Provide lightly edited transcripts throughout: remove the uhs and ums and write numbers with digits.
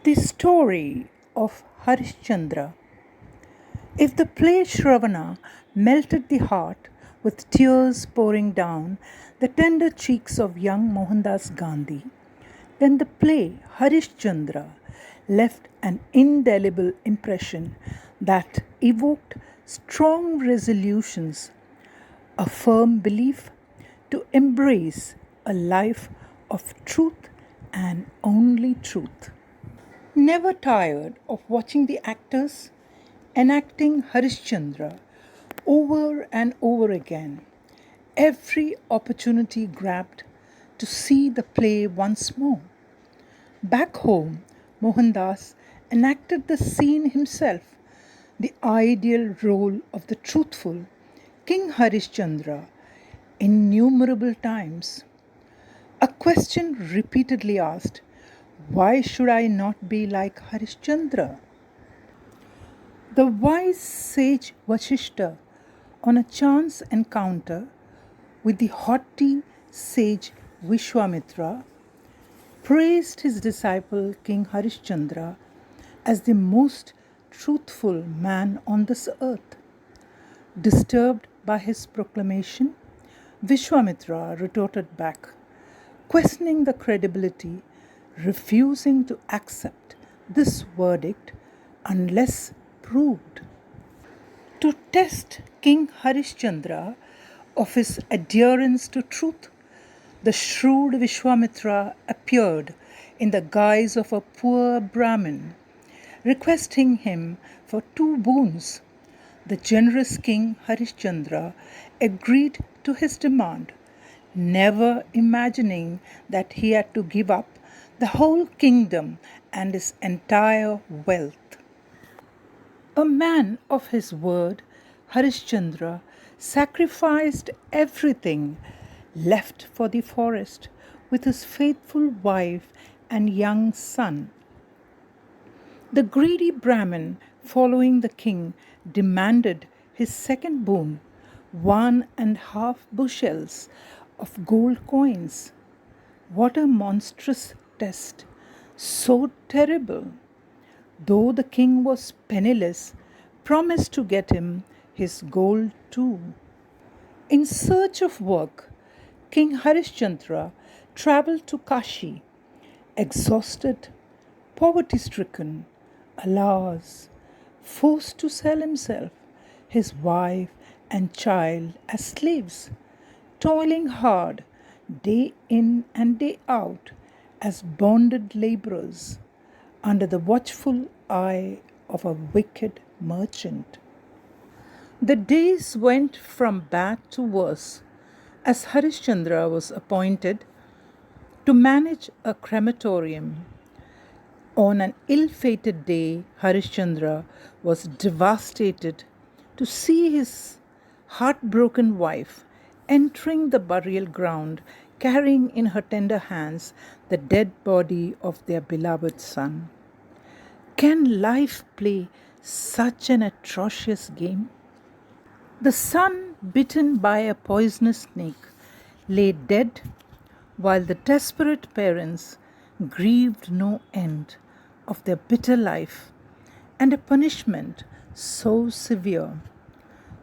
The story of Harishchandra. If the play Shravana melted the heart with tears pouring down the tender cheeks of young Mohandas Gandhi, then the play Harishchandra left an indelible impression that evoked strong resolutions, a firm belief to embrace a life of truth and only truth. Never tired of watching the actors enacting Harishchandra over and over again, every opportunity grabbed to see the play once more. Back home, Mohandas enacted the scene himself, the ideal role of the truthful King Harishchandra innumerable times. A question repeatedly asked, why should I not be like Harishchandra? The wise sage Vashishta, on a chance encounter with the haughty sage Vishwamitra, praised his disciple King Harishchandra as the most truthful man on this earth. Disturbed by his proclamation, Vishwamitra retorted back, questioning the credibility, refusing to accept this verdict unless proved. To test King Harishchandra of his adherence to truth, the shrewd Vishwamitra appeared in the guise of a poor Brahmin, requesting him for two boons. The generous King Harishchandra agreed to his demand, never imagining that he had to give up the whole kingdom and his entire wealth. A man of his word, Harishchandra sacrificed everything, left for the forest with his faithful wife and young son. The greedy Brahmin, following the king, demanded his second boon, 1.5 bushels of gold coins. What a monstrous test, so terrible! Though the king was penniless, promised to get him his gold too. In search of work, King Harishchandra travelled to Kashi, exhausted, poverty stricken, alas, forced to sell himself, his wife, and child as slaves, toiling hard day in and day out as bonded labourers under the watchful eye of a wicked merchant. The days went from bad to worse as Harishchandra was appointed to manage a crematorium. On an ill-fated day, Harishchandra was devastated to see his heartbroken wife entering the burial ground carrying in her tender hands the dead body of their beloved son. Can life play such an atrocious game? The son, bitten by a poisonous snake, lay dead, while the desperate parents grieved no end of their bitter life and a punishment so severe.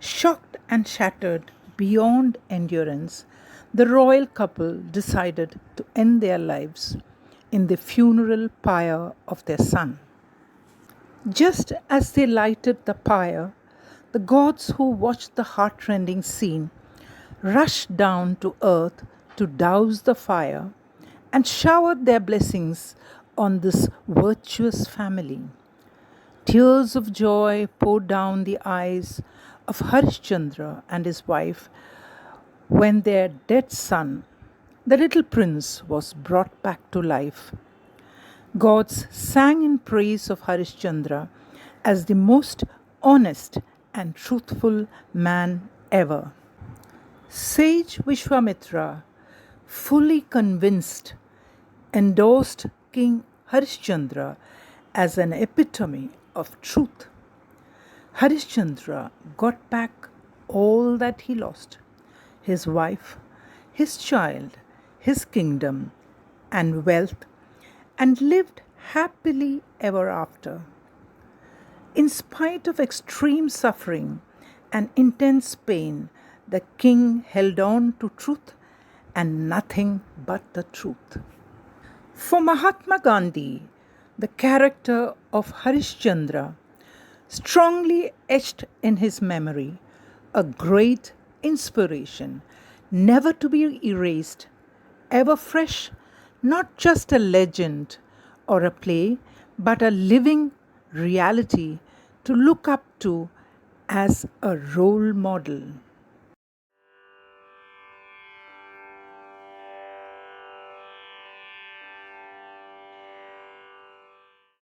Shocked and shattered beyond endurance, the royal couple decided to end their lives in the funeral pyre of their son. Just as they lighted the pyre, the gods who watched the heartrending scene rushed down to earth to douse the fire and showered their blessings on this virtuous family. Tears of joy poured down the eyes of Harishchandra and his wife when their dead son, the little prince, was brought back to life. Gods sang in praise of Harishchandra as the most honest and truthful man ever. Sage Vishwamitra, fully convinced, endorsed King Harishchandra as an epitome of truth. Harishchandra got back all that he lost: his wife, his child, his kingdom, and wealth, and lived happily ever after. In spite of extreme suffering and intense pain, the king held on to truth and nothing but the truth. For Mahatma Gandhi, the character of Harishchandra strongly etched in his memory, a great inspiration, never to be erased, ever fresh, not just a legend or a play, but a living reality to look up to as a role model.